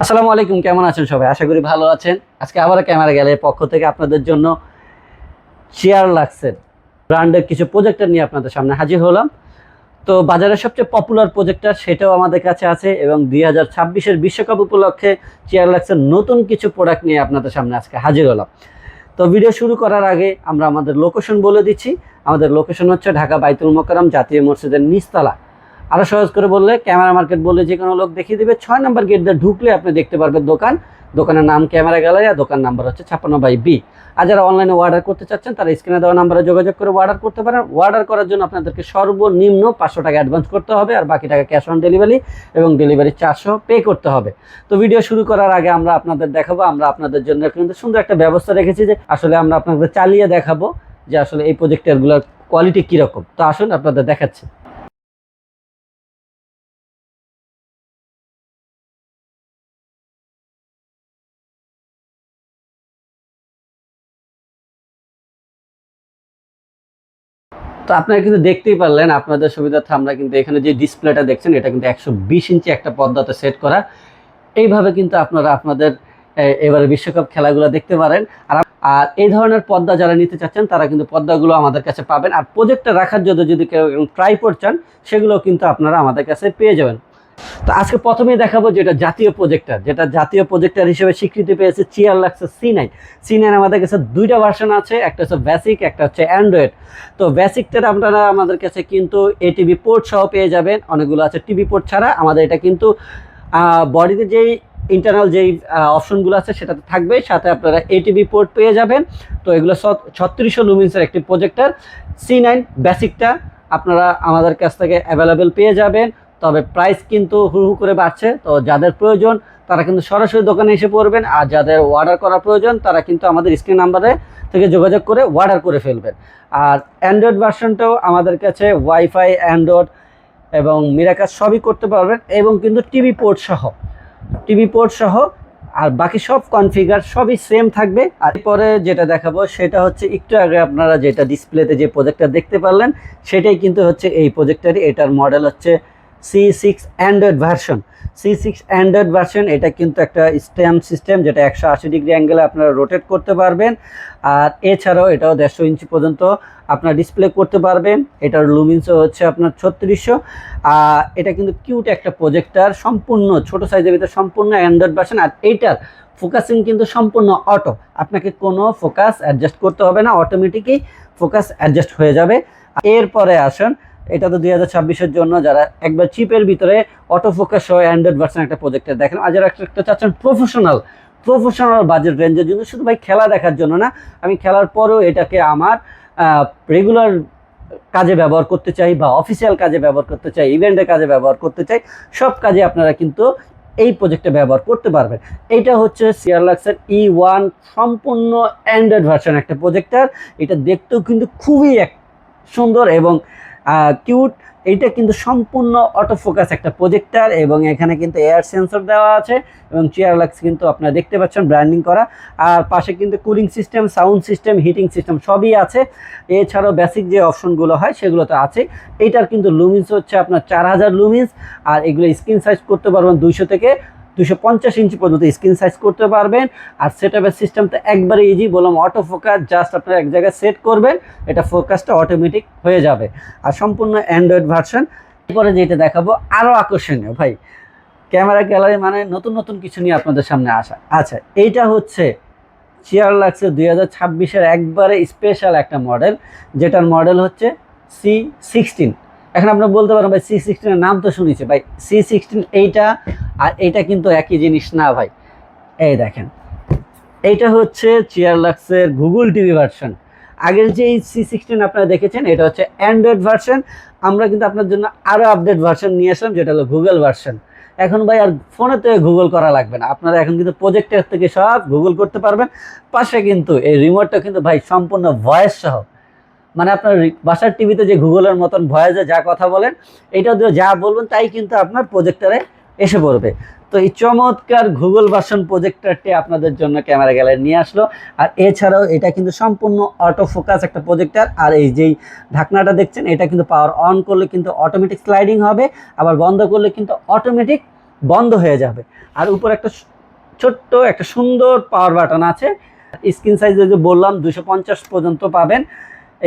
আসসালামু আলাইকুম, কেমন আছেন সবাই? আশা করি ভালো আছেন। আজকে আবার ক্যামেরা গ্যালারির পক্ষ থেকে আপনাদের জন্য চেয়ার লাক্সের ব্র্যান্ডের কিছু প্রজেক্টর নিয়ে আপনাদের সামনে হাজির হলাম। তো বাজারের সবচেয়ে পপুলার প্রজেক্টর সেটাও আমাদের কাছে আছে এবং 2026-এর বিশ্বকাপ উপলক্ষে চেয়ার লাক্সের নতুন কিছু প্রোডাক্ট নিয়ে আপনাদের সামনে আজকে হাজির হলাম। তো ভিডিও শুরু করার আগে আমরা আমাদের লোকেশন বলে দিচ্ছি। আমাদের লোকেশন হচ্ছে ঢাকা বাইতুল মোকাররম জাতীয় মসজিদের নিচতলা। আরও সহজ করে বললে ক্যামেরা মার্কেট বললে যে কোনো লোক দেখিয়ে দেবে। 6 নম্বর গেট দিয়ে ঢুকলে আপনি দেখতে পারবেন দোকানের নাম ক্যামেরা গ্যালারি, আর দোকান নাম্বার হচ্ছে 56/B। আর যারা অনলাইনে অর্ডার করতে চাচ্ছেন তারা স্ক্রিনে দেওয়া নাম্বারে যোগাযোগ করে অর্ডার করতে পারেন। অর্ডার করার জন্য আপনাদেরকে সর্বনিম্ন 500 টাকা অ্যাডভান্স করতে হবে, আর বাকি টাকা ক্যাশ অন ডেলিভারি এবং ডেলিভারি চার্জও পে করতে হবে। তো ভিডিও শুরু করার আগে আমরা আপনাদের দেখাবো, আমরা আপনাদের জন্য কিন্তু সুন্দর একটা ব্যবস্থা রেখেছি যে আসলে আমরা আপনাদের চালিয়ে দেখাবো যে আসলে এই প্রজেক্টরগুলোর কোয়ালিটি কীরকম। তো আসুন আপনাদের দেখাচ্ছি। তো আপনারা কিন্তু দেখতেই পারলেন, আপনাদের সুবিধার্থে আমরা কিন্তু এখানে যে ডিসপ্লেটা দেখছেন এটা কিন্তু 120 ইঞ্চি একটা পর্দাতে সেট করা। এইভাবে কিন্তু আপনারা আপনাদের এবারে বিশ্বকাপ খেলাগুলো দেখতে পারেন। আর এই ধরনের পর্দা যারা নিতে চাচ্ছেন তারা কিন্তু পর্দাগুলো আমাদের কাছে পাবেন। আর প্রজেক্টটা রাখার জন্য যদি কেউ ট্রাইপড চান সেগুলো কিন্তু আপনারা আমাদের কাছে পেয়ে যাবেন। তো আজকে প্রথমেই দেখাবো যেটা জাতীয় প্রজেক্টর হিসেবে স্বীকৃতি পেয়েছে চেয়ার লাক্সের C9 আমাদের কাছে দুইটা ভার্সন আছে, একটা হচ্ছে বেসিক, একটা হচ্ছে অ্যান্ড্রয়েড। তো বেসিকটা আপনারা আমাদের কাছে কিন্তু এটিভি পোর্ট সহ পেয়ে যাবেন, অনেকগুলো আছে টিভি পোর্ট ছাড়া। আমাদের এটা কিন্তু বডিতে যেই ইন্টারনাল যেই অপশনগুলো আছে সেটাতে থাকবে, সাথে আপনারা এটিভি পোর্ট পেয়ে যাবেন। তো এগুলো 3600 লুমিন্সের একটি প্রজেক্টর। C9 বেসিকটা আপনারা আমাদের কাছ থেকে অ্যাভেলেবেল পেয়ে যাবেন, তবে প্রাইস কিন্তু হুড় করে বাড়ছে। তো যাদের প্রয়োজন তারা কিন্তু সরাসরি দোকানে এসে পড়বেন, আর যাদের অর্ডার করা প্রয়োজন তারা কিন্তু আমাদের স্ক্রিন নাম্বারে থেকে যোগাযোগ করে অর্ডার করে ফেলবেন। আর অ্যান্ড্রয়েড ভার্সনটাও আমাদের কাছে ওয়াইফাই, অ্যান্ড্রয়েড এবং মিরাকাস সবই করতে পারবেন, এবং কিন্তু টিভি পোর্ট সহ আর বাকি সব কনফিগার সবই সেম থাকবে। আর পরে যেটা দেখাবো সেটা হচ্ছে একটু আগে আপনারা যেটা ডিসপ্লেতে যে প্রজেক্টর দেখতে পারলেন সেটাই কিন্তু হচ্ছে এই প্রজেক্টরই। এটার মডেল হচ্ছে C6 অ্যান্ড্রয়েড ভার্সন। এটা কিন্তু একটা স্ট্যাম্প সিস্টেম, যেটা 180 ডিগ্রি অ্যাঙ্গেলে আপনারা রোটেট করতে পারবেন। আর এছাড়াও এটাও 150 ইঞ্চি পর্যন্ত আপনার ডিসপ্লে করতে পারবেন। এটার লুমিন্সও হচ্ছে আপনার 3600। এটা কিন্তু কিউট একটা প্রজেক্টর, সম্পূর্ণ ছোট সাইজের ভিতরে, সম্পূর্ণ অ্যান্ড্রয়েড ভার্সন। আর এইটার ফোকাসিং কিন্তু সম্পূর্ণ অটো, আপনাকে কোনো ফোকাস অ্যাডজাস্ট করতে হবে না, অটোমেটিকই ফোকাস অ্যাডজাস্ট হয়ে যাবে। এরপরে আসুন, এটা তো 2026-এর জন্য যারা একবার চিপের ভিতরে অটো ফোকাস সহ অ্যান্ড্রয়েড ভার্সন একটা প্রজেক্টর দেখেন, আর যারা একটা চাচ্ছেন প্রফেশনাল বাজেট রেঞ্জের জন্য, শুধু ভাই খেলা দেখার জন্য না, আমি খেলার পরেও এটাকে আমার রেগুলার কাজে ব্যবহার করতে চাই বা অফিসিয়াল কাজে ব্যবহার করতে চাই, ইভেন্টের কাজে ব্যবহার করতে চাই, সব কাজে আপনারা কিন্তু এই প্রজেক্টটা ব্যবহার করতে পারবেন। এইটা হচ্ছে চেয়ার লাক্সের E1 সম্পূর্ণ অ্যান্ড্রয়েড ভার্সন একটা প্রজেক্টর। এটা দেখতেও কিন্তু খুবই সুন্দর এবং কিউট। এইটা কিন্তু সম্পূর্ণ অটো ফোকাস একটা প্রজেক্টর, এবং এখানে কিন্তু এয়ার সেন্সর দেওয়া আছে, এবং চেয়ার লাক্স কিন্তু আপনারা দেখতে পাচ্ছেন ব্র্যান্ডিং করা। আর পাশে কিন্তু cooling system, sound system, heating system সবই আছে। এছাড়াও বেসিক যে অপশনগুলো হয় সেগুলো তো আছে। এইটার কিন্তু লুমিন্স হচ্ছে আপনার 4000 লুমিন্স, আর এগুলো স্ক্রিন সাইজ করতে পারবেন 200 থেকে 250 ইঞ্চি পর্যন্ত স্ক্রিন সাইজ করতে পারবেন। আর সেটআপের সিস্টেমটা একবারে ইজি, বললাম অটো ফোকাস, জাস্ট আপনারা এক জায়গায় সেট করবেন, এটা ফোকাসটা অটোমেটিক হয়ে যাবে। আর সম্পূর্ণ অ্যান্ড্রয়েড ভার্সন। এরপরে যেটা দেখাবো আরও আকর্ষণীয়, ভাই ক্যামেরা গ্যালারি মানে নতুন কিছু নিয়ে আপনাদের সামনে আসা। আচ্ছা, এইটা হচ্ছে চেয়ার লাক্সের 2026-এর একবারে স্পেশাল একটা মডেল, যেটার মডেল হচ্ছে C16। এখন আপনারা বলতে পারেন ভাই C16 এর নাম তো শুনেছি, ভাই C16 এইটা আর এইটা কিন্তু একই জিনিস না ভাই। এই দেখেন, এইটা হচ্ছে চেয়ার লাক্সের গুগল টিভি ভার্সন। আগের যে C16 আপনারা দেখেছেন এটা হচ্ছে অ্যান্ড্রয়েড ভার্সন। আমরা কিন্তু আপনার জন্য আরও আপডেট ভার্সন নিয়ে আসলাম, যেটা হলো গুগল ভার্সন। এখন ভাই আর ফোনে তো গুগল করা লাগবে না, আপনারা এখন কিন্তু প্রজেক্টের থেকে সব গুগল করতে পারবেন। পাশে কিন্তু এই রিমোটটা কিন্তু ভাই সম্পূর্ণ ভয়েস সহ, মানে আপনার বাসার টিভিতে যে গুগলের মতন ভয়েসে যা কথা বলেন, এইটা দিয়ে যা বলবেন তাই কিন্তু আপনার প্রজেক্টরে এসে পড়বে। তো এই চমৎকার গুগল ভার্সন প্রজেক্টরটি আপনাদের জন্য ক্যামেরা গ্যালারি নিয়ে আসলো। আর এছাড়াও এটা কিন্তু সম্পূর্ণ অটো ফোকাস একটা প্রজেক্টর। আর এই যেই ঢাকনাটা দেখছেন এটা কিন্তু পাওয়ার অন করলে কিন্তু অটোমেটিক স্লাইডিং হবে, আবার বন্ধ করলে কিন্তু অটোমেটিক বন্ধ হয়ে যাবে। আর উপর একটা ছোট্ট একটা সুন্দর পাওয়ার বাটন আছে। স্ক্রিন সাইজ যে বললাম 250 পর্যন্ত পাবেন।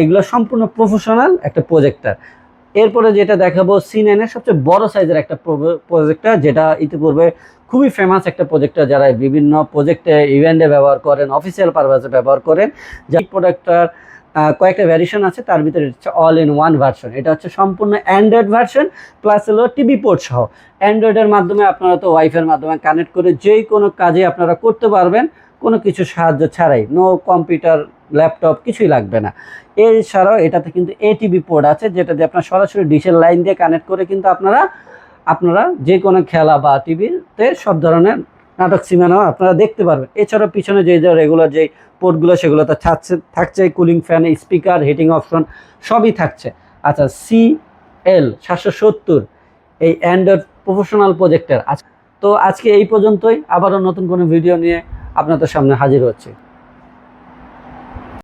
এগুলো সম্পূর্ণ প্রফেশনাল একটা প্রজেক্টর। এরপরে যেটা দেখাবো C9 এর সবচেয়ে বড় সাইজের একটা প্রজেক্টর, যেটা ইতিপূর্বে খুবই ফেমাস একটা প্রজেক্টর, যারা বিভিন্ন প্রজেক্টে ইভেন্টে ব্যবহার করেন, অফিসিয়াল পারপাসে ব্যবহার করেন। যে প্রোডাক্টটার কয়েকটা ভ্যারিয়েশন আছে, তার ভিতরে হচ্ছে অল ইন ওয়ান ভার্সন। এটা হচ্ছে সম্পূর্ণ অ্যান্ড্রয়েড ভার্সন প্লাস হলো টিভি পোর্ট সহ। অ্যান্ড্রয়েডের মাধ্যমে আপনারা তো ওয়াইফাইয়ের মাধ্যমে কানেক্ট করে যেই কোনো কাজে আপনারা করতে পারবেন, কোনো কিছু সাহায্য ছাড়াই। নো কম্পিউটার, ল্যাপটপ কিছুই লাগবে না। এছাড়াও এটাতে কিন্তু এটিভি পোর্ট আছে, যেটা দিয়ে আপনার সরাসরি ডিশের লাইন দিয়ে কানেক্ট করে কিন্তু আপনারা যে কোনো খেলা বা টিভিতে সব ধরনের নাটক সিনেমাও আপনারা দেখতে পারবেন। এছাড়াও পিছনে যে রেগুলার যে পোর্টগুলো সেগুলোতে থাকছে cooling fan, speaker, heating option সবই থাকছে। আচ্ছা, CL770 এই অ্যান্ড্রয়েড প্রফেশনাল প্রজেক্টর। তো আজকে এই পর্যন্তই, আবারও নতুন কোনো ভিডিও নিয়ে আপনাদের সামনে হাজির হচ্ছে।